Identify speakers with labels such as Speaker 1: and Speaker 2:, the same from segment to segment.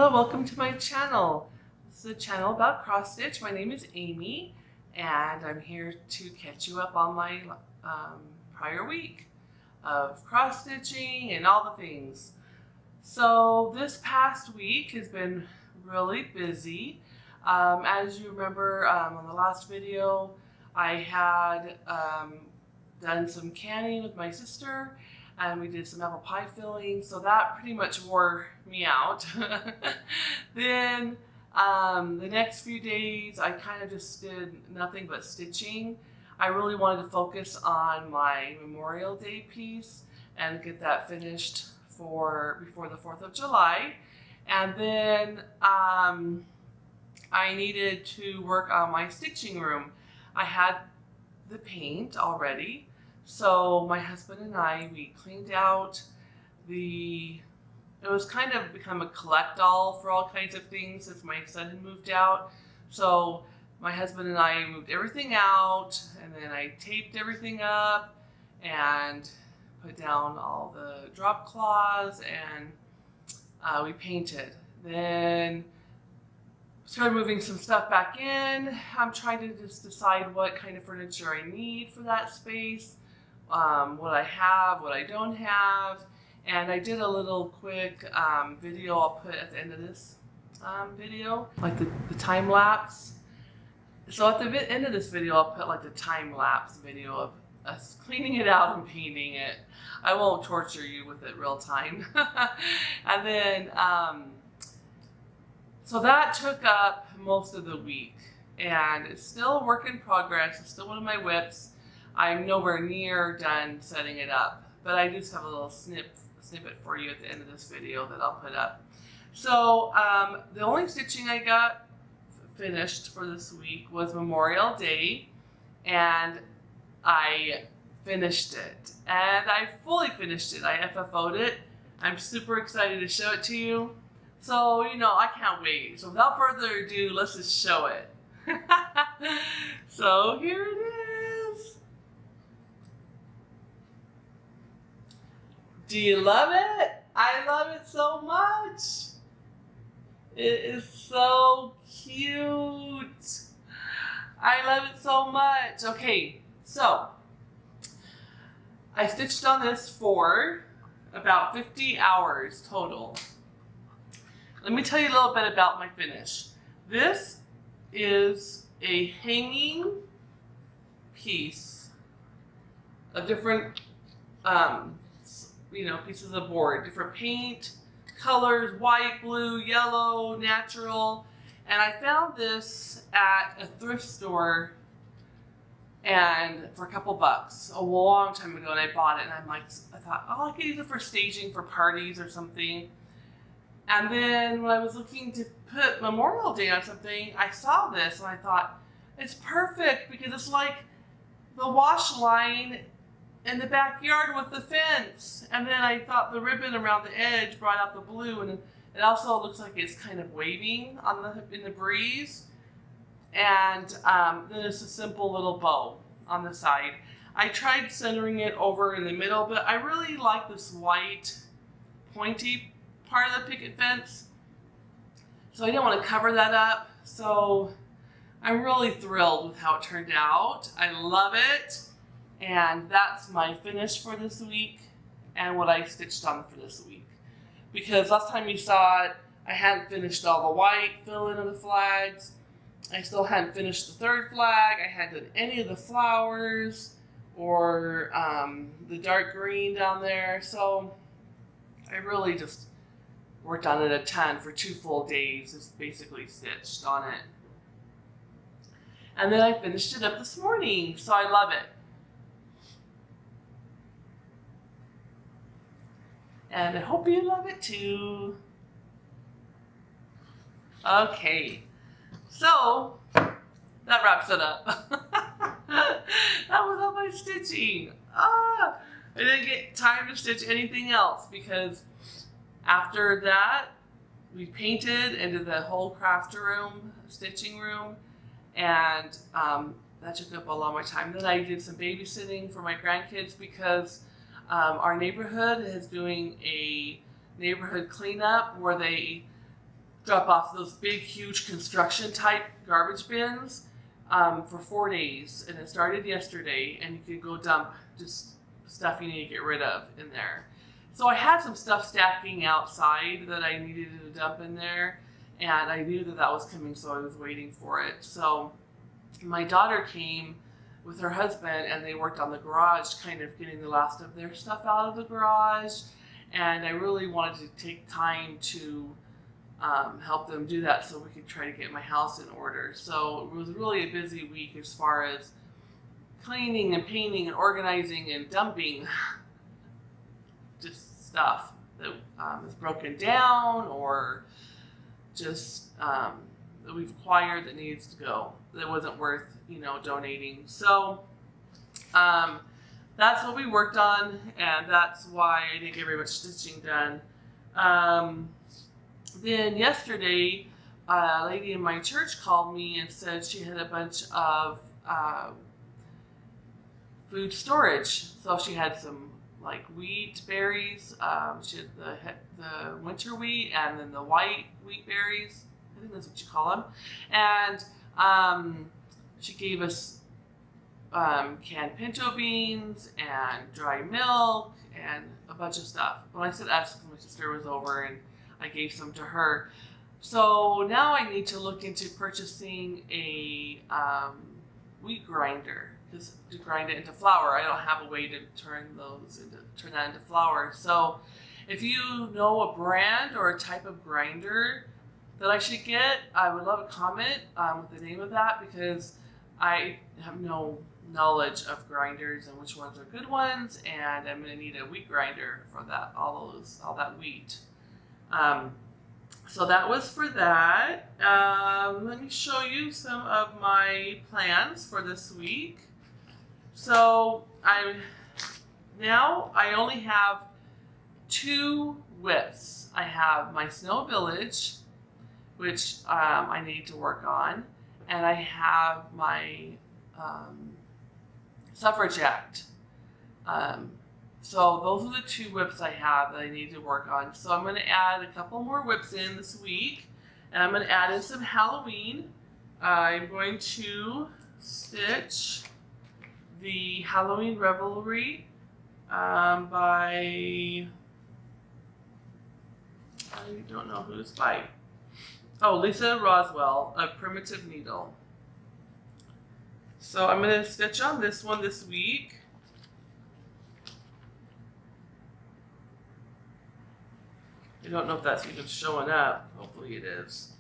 Speaker 1: Hello, welcome to my channel. This is a channel about cross stitch. My name is Amy and I'm here to catch you up on my prior week of cross stitching and all the things. So this past week has been really busy. As you remember on the last video, I had done some canning with my sister and we did some apple pie filling, so that pretty much wore me out. Then the next few days I kind of just did nothing but stitching. I really wanted to focus on my Memorial Day piece and get that finished before the 4th of July. And then I needed to work on my stitching room. I had the paint already, so my husband and I, we cleaned out it was kind of become a collect-all for all kinds of things since my son had moved out. So my husband and I moved everything out, and then I taped everything up and put down all the drop cloths, and we painted. Then started moving some stuff back in. I'm trying to just decide what kind of furniture I need for that space, what I have, what I don't have. And I did a little quick video I'll put at the end of this video, like the time lapse. So at the end of this video, I'll put like the time lapse video of us cleaning it out and painting it. I won't torture you with it real time. And then, so that took up most of the week, and it's still a work in progress. It's still one of my whips. I'm nowhere near done setting it up, but I just have a little snippet for you at the end of this video that I'll put up. So the only stitching I got finished for this week was Memorial Day, and I finished it, and I fully finished it. I FFO'd it. I'm super excited to show it to you. So, you know, I can't wait. So without further ado, let's just show it. So here it is. Do you love it? I love it so much. It is so cute. I love it so much. Okay, so I stitched on this for about 50 hours total. Let me tell you a little bit about my finish. This is a hanging piece of different pieces of board, different paint, colors, white, blue, yellow, natural. And I found this at a thrift store and for a couple bucks a long time ago, and I bought it, and I thought, oh, I could use it for staging for parties or something. And then when I was looking to put Memorial Day on something, I saw this and I thought, it's perfect because it's like the wash line in the backyard with the fence. And then I thought the ribbon around the edge brought out the blue, and it also looks like it's kind of waving in the breeze. And then it's a simple little bow on the side. I tried centering it over in the middle, but I really like this white pointy part of the picket fence, so I didn't want to cover that up. So I'm really thrilled with how it turned out. I love it, and that's my finish for this week and what I stitched on for this week. Because last time you saw it, I hadn't finished all the white fill-in of the flags. I still hadn't finished the third flag. I hadn't done any of the flowers or the dark green down there. So I really just worked on it a ton for 2 full days, just basically stitched on it. And then I finished it up this morning, so I love it. And I hope you love it too. Okay, so that wraps it up. That was all my stitching. I didn't get time to stitch anything else because after that, we painted and did the whole craft room, stitching room, and that took up a lot of my time. Then I did some babysitting for my grandkids because our neighborhood is doing a neighborhood cleanup where they drop off those big, huge construction type garbage bins for 4 days. And it started yesterday, and you could go dump just stuff you need to get rid of in there. So I had some stuff stacking outside that I needed to dump in there, and I knew that that was coming, so I was waiting for it. So my daughter came with her husband, and they worked on the garage, kind of getting the last of their stuff out of the garage. And I really wanted to take time to help them do that so we could try to get my house in order. So it was really a busy week as far as cleaning and painting and organizing and dumping just stuff that is broken down or just that we've acquired that needs to go, that wasn't worth, donating. So that's what we worked on, and that's why I didn't get very much stitching done. Then yesterday, a lady in my church called me and said she had a bunch of food storage. So she had some like wheat berries. She had the winter wheat and then the white wheat berries. I think that's what you call them. And she gave us canned pinto beans and dry milk and a bunch of stuff. When I said us, my sister was over and I gave some to her. So now I need to look into purchasing a wheat grinder to grind it into flour. I don't have a way to turn that into flour. So if you know a brand or a type of grinder that I should get, I would love a comment with the name of that, because I have no knowledge of grinders and which ones are good ones, and I'm going to need a wheat grinder for that, all that wheat. So that was for that. Let me show you some of my plans for this week. So I only have 2 whips. I have my Snow Village, which I need to work on, and I have my Suffrage Act. So those are the 2 whips I have that I need to work on. So I'm going to add a couple more whips in this week, and I'm going to add in some Halloween. I'm going to stitch the Halloween Revelry by, I don't know who it's by. Oh, Lisa Roswell of Primitive Needle. So I'm going to stitch on this one this week. I don't know if that's even showing up. Hopefully it is.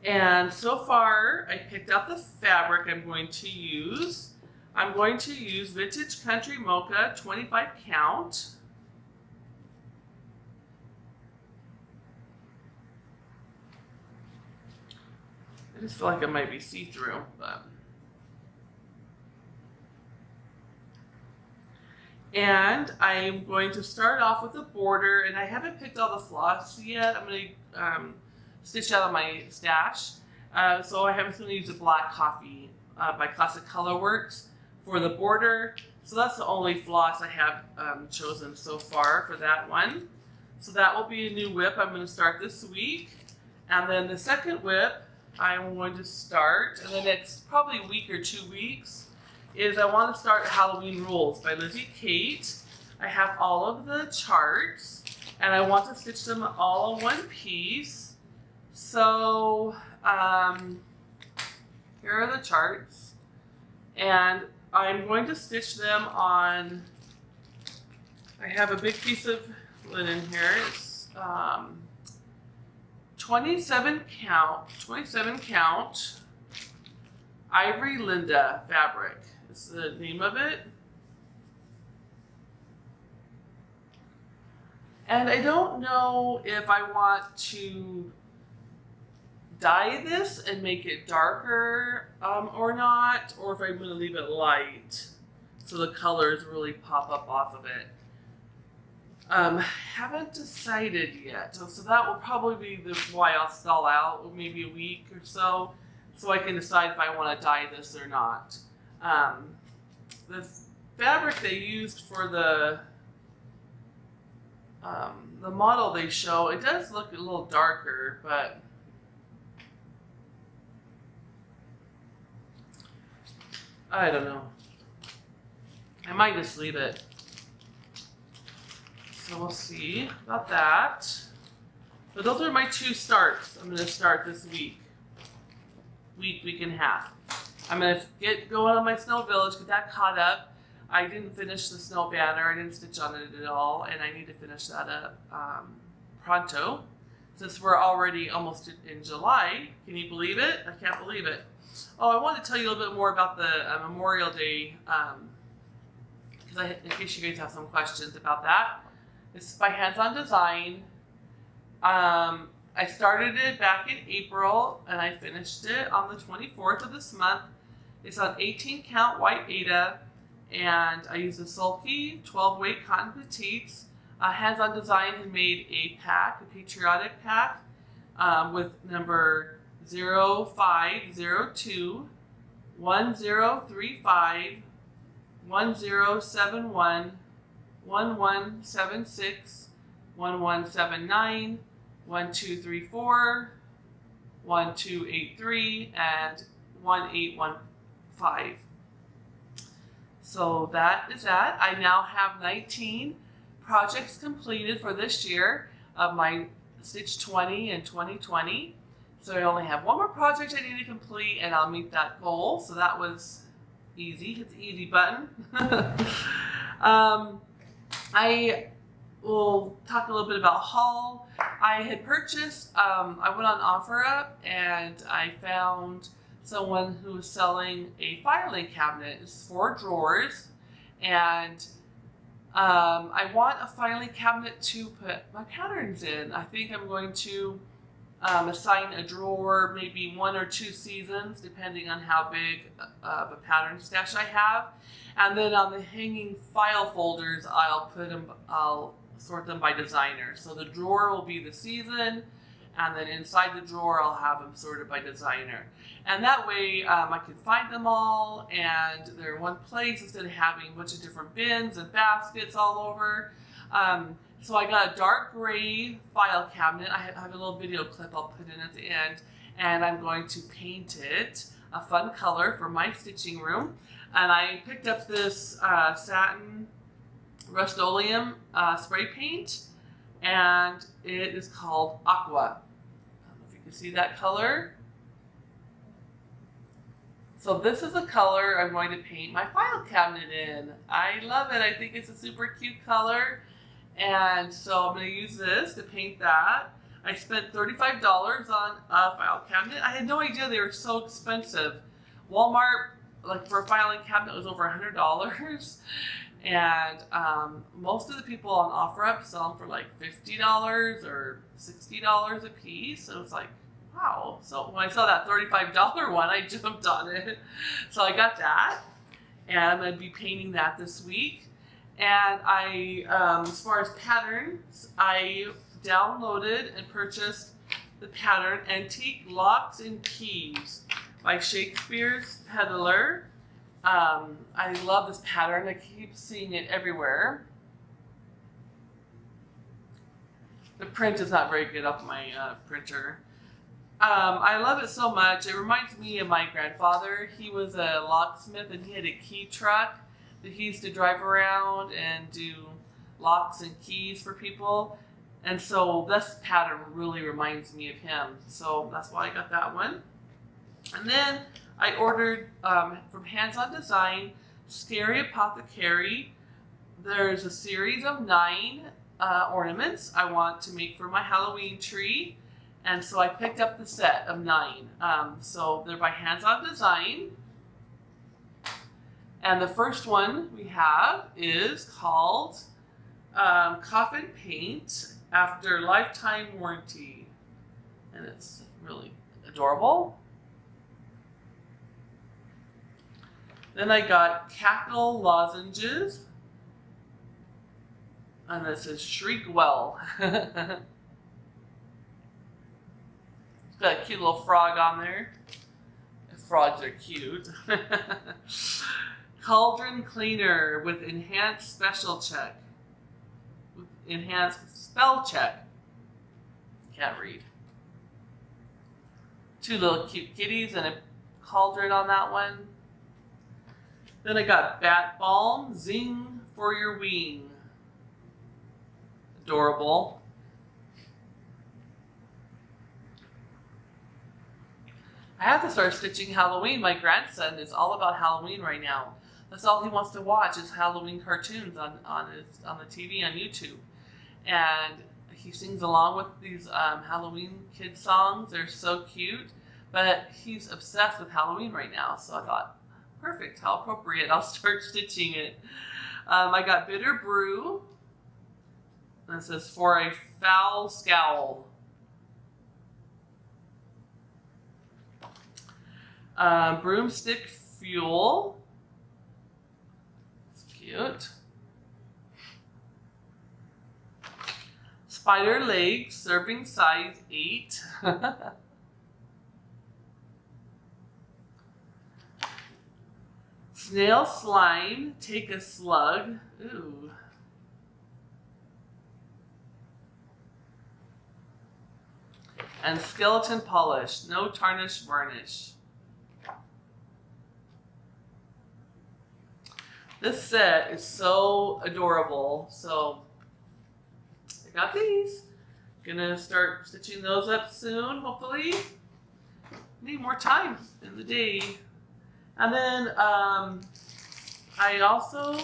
Speaker 1: And so far, I picked out the fabric I'm going to use. I'm going to use Vintage Country Mocha 25 count. I just feel like it might be see-through, but. And I'm going to start off with a border, and I haven't picked all the floss yet. I'm going to stitch out of my stash. So I'm going to use a Black Coffee by Classic Colorworks for the border. So that's the only floss I have chosen so far for that one. So that will be a new whip I'm going to start this week. And then the second whip I'm going to start in the next probably week or 2 weeks is I want to start Halloween Rules by Lizzie Kate. I have all of the charts, and I want to stitch them all in one piece. So here are the charts, and I'm going to stitch them on, I have a big piece of linen here. It's 27 count Ivory Linda fabric. Is the name of it. And I don't know if I want to dye this and make it darker or not, or if I'm going to leave it light so the colors really pop up off of it. Haven't decided yet, so that will probably be why I'll stall out maybe a week or so I can decide if I want to dye this or not. The fabric they used for the model they show, it does look a little darker, but I don't know. I might just leave it. So we'll see about that. But those are my 2 starts. I'm going to start this week and a half. I'm going to get going on my Snow Village, get that caught up. I didn't finish the snow banner. I didn't stitch on it at all, and I need to finish that up pronto. Since we're already almost in July. Can you believe it? I can't believe it. Oh, I want to tell you a little bit more about the Memorial Day, because in case you guys have some questions about that. This is by Hands-On Design. I started it back in April, and I finished it on the 24th of this month. It's on 18 count white Aida, and I use a Sulky 12 weight cotton petites. Hands-On Design had made a pack, a patriotic pack, with number 0502 1035 1071 1176 1179 1234 1283 and 1815. So that is that. I now have 19 projects completed for this year of my Stitch 20 and 2020. So I only have one more project I need to complete and I'll meet that goal. So that was easy. Hit the easy button. I will talk a little bit about haul. I had purchased, I went on OfferUp and I found someone who was selling a filing cabinet. It's 4 drawers, and I want a filing cabinet to put my patterns in. I think I'm going to assign a drawer, maybe 1 or 2 seasons, depending on how big of a pattern stash I have. And then on the hanging file folders, I'll sort them by designer. So the drawer will be the season, and then inside the drawer, I'll have them sorted by designer. And that way, I can find them all, and they're in one place instead of having a bunch of different bins and baskets all over. So I got a dark gray file cabinet. I have a little video clip I'll put in at the end, and I'm going to paint it a fun color for my stitching room. And I picked up this satin Rust-Oleum spray paint, and it is called Aqua. I don't know if you can see that color. So this is the color I'm going to paint my file cabinet in. I love it. I think it's a super cute color. And so I'm going to use this to paint that. I spent $35 on a file cabinet. I had no idea they were so expensive. Walmart, like for a filing cabinet, was over $100. And most of the people on OfferUp sell them for like $50 or $60 a piece. So it's like, wow. So when I saw that $35 one, I jumped on it. So I got that. And I'm going to be painting that this week. And I, as far as patterns, I downloaded and purchased the pattern Antique Locks and Keys by Shakespeare's Peddler. I love this pattern. I keep seeing it everywhere. The print is not very good off my printer. I love it so much. It reminds me of my grandfather. He was a locksmith and he had a key truck that he used to drive around and do locks and keys for people. And so this pattern really reminds me of him. So that's why I got that one. And then I ordered from Hands-On Design, Scary Apothecary. There's a series of 9 ornaments I want to make for my Halloween tree. And so I picked up the set of 9. So they're by Hands-On Design. And the first one we have is called Coffin Paint After Lifetime Warranty. And it's really adorable. Then I got Cackle Lozenges. And this is Shriek Well. It's got a cute little frog on there. Frogs are cute. Cauldron cleaner with enhanced special check. With enhanced spell check. Can't read. 2 little cute kitties and a cauldron on that one. Then I got Bat Balm, Zing for your wing. Adorable. I have to start stitching Halloween. My grandson is all about Halloween right now. That's all he wants to watch is Halloween cartoons on the TV on YouTube. And he sings along with these Halloween kid songs. They're so cute. But he's obsessed with Halloween right now. So I thought, perfect, how appropriate. I'll start stitching it. I got Bitter Brew. And it says, for a foul scowl. Broomstick Fuel. It's cute. Spider Legs, serving size 8. Snail Slime, take a slug. Ooh. And Skeleton Polish, no tarnish varnish. This set is so adorable. So I got these. Gonna start stitching those up soon, hopefully. Need more time in the day. And then I also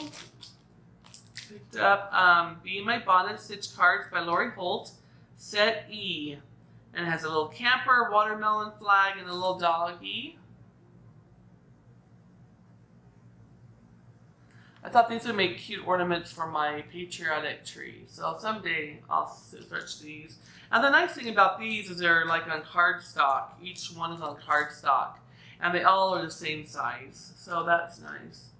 Speaker 1: picked up Be My Bonnet Stitch Cards by Lori Holt, set E. And it has a little camper, watermelon flag, and a little doggy. I thought these would make cute ornaments for my patriotic tree. So someday I'll search these. And the nice thing about these is they're like on cardstock. Each one is on cardstock. And they all are the same size. So that's nice.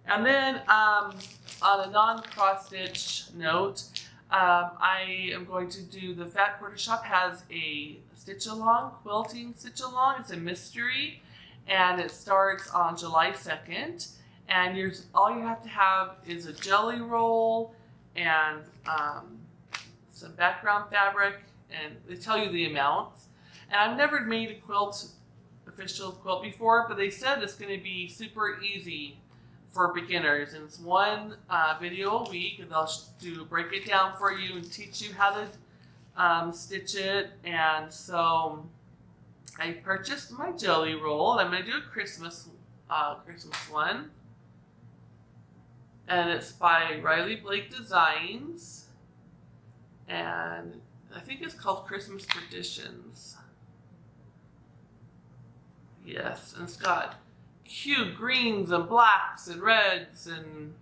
Speaker 1: And then on a non-cross stitch note, I am going to do, the Fat Quarter Shop has a stitch along, quilting stitch along. It's a mystery. And it starts on July 2nd. And all you have to have is a jelly roll and some background fabric, and they tell you the amounts. And I've never made a official quilt before, but they said it's going to be super easy for beginners. And it's one video a week, and they'll break it down for you and teach you how to stitch it. And so I purchased my jelly roll, and I'm going to do a Christmas one. And it's by Riley Blake Designs. And I think it's called Christmas Traditions. Yes, and it's got cute greens and blacks and reds and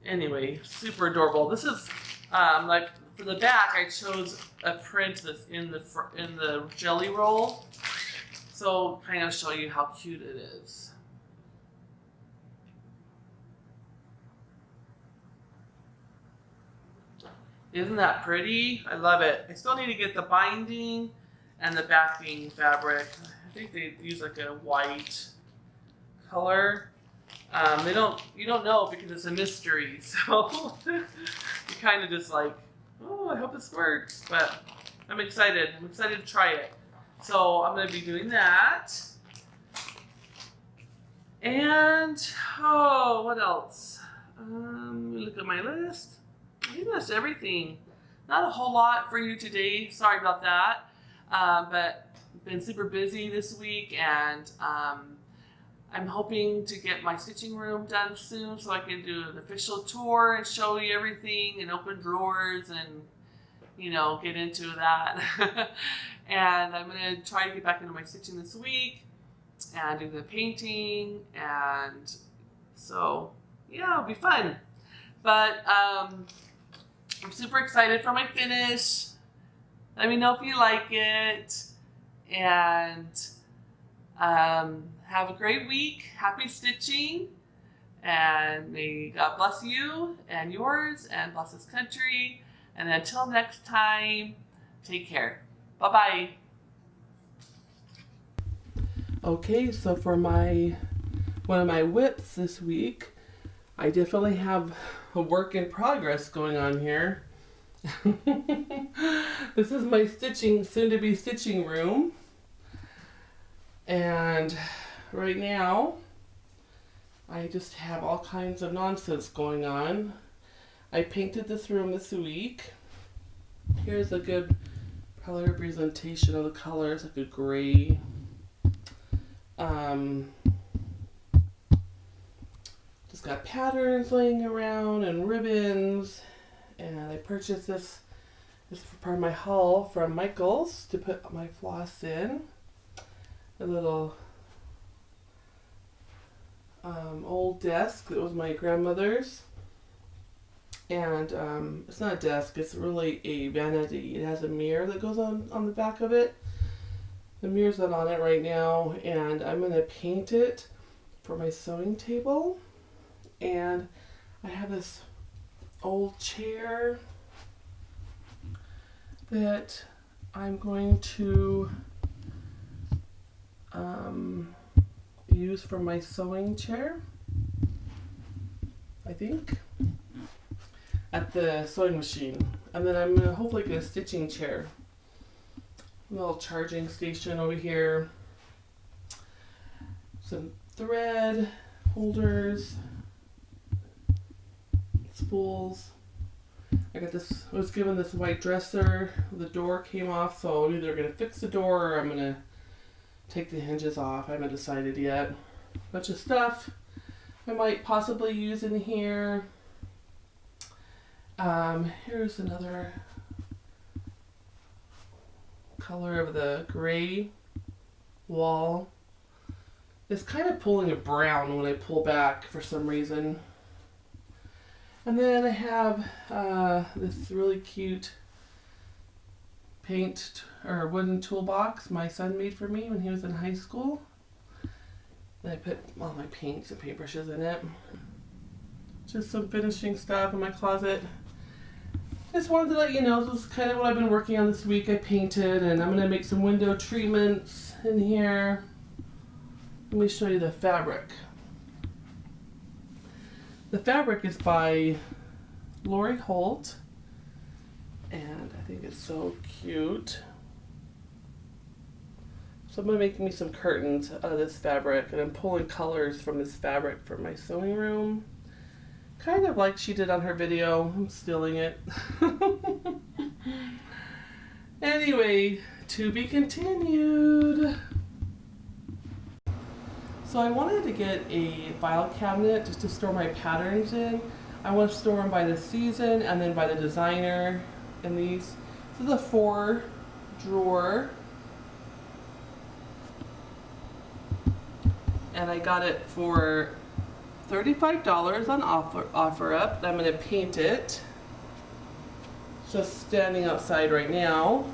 Speaker 1: anyway, super adorable. This is like for the back, I chose a print that's in the jelly roll. So kind of show you how cute it is. Isn't that pretty? I love it. I still need to get the binding and the backing fabric. I think they use like a white color. You don't know because it's a mystery. So you kind of just like, oh, I hope this works. But I'm excited. I'm excited to try it. So I'm going to be doing that. And, oh, what else? Let me look at my list. I think that's everything. Not a whole lot for you today. Sorry about that. But been super busy this week, and I'm hoping to get my stitching room done soon so I can do an official tour and show you everything and open drawers and, you know, get into that. And I'm going to try to get back into my stitching this week and do the painting. And so, yeah, it'll be fun. But I'm super excited for my finish. Let me know if you like it. And have a great week. Happy stitching. And may God bless you and yours and bless this country. And until next time, take care. Bye-bye. Okay, so for my one of my whips this week. I definitely have a work in progress going on here. This is my stitching, soon to be stitching room. And right now, I just have all kinds of nonsense going on. I painted this room this week. Here's a good color representation of the colors, like a gray. Just got patterns laying around and ribbons. And I purchased this for part of my haul from Michael's to put my floss in. A little old desk that was my grandmother's. And it's not a desk, it's really a vanity. It has a mirror that goes on the back of it. The mirror's not on it right now, and I'm going to paint it for my sewing table. And I have this old chair that I'm going to use for my sewing chair, I think, at the sewing machine. And then I'm gonna hopefully get a stitching chair. A little charging station over here. Some thread holders, spools. I was given this white dresser. The door came off, so I'm either gonna fix the door or I'm gonna take the hinges off. I haven't decided yet. Bunch of stuff I might possibly use in here. Here's another color of the gray wall. It's kind of pulling a brown when I pull back for some reason. And then I have this really cute paint or wooden toolbox my son made for me when he was in high school. And I put all my paints and paintbrushes in it. Just some finishing stuff in my closet. Just wanted to let you know this is kind of what I've been working on this week. I painted, and I'm going to make some window treatments in here. Let me show you the fabric. The fabric is by Lori Holt, and I think it's so cute. So I'm going to make me some curtains out of this fabric, and I'm pulling colors from this fabric for my sewing room. Kind of like she did on her video. I'm stealing it. Anyway, to be continued. So I wanted to get a file cabinet just to store my patterns in. I want to store them by the season and then by the designer. And this is a 4-drawer. And I got it for $35 on OfferUp. I'm going to paint it. It's just standing outside right now.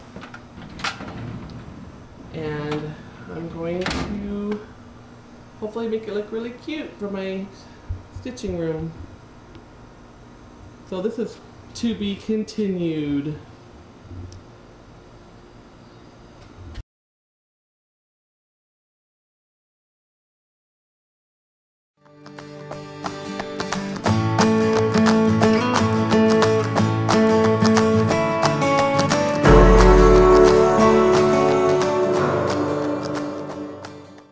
Speaker 1: And I'm going to hopefully make it look really cute for my stitching room. So this is to be continued.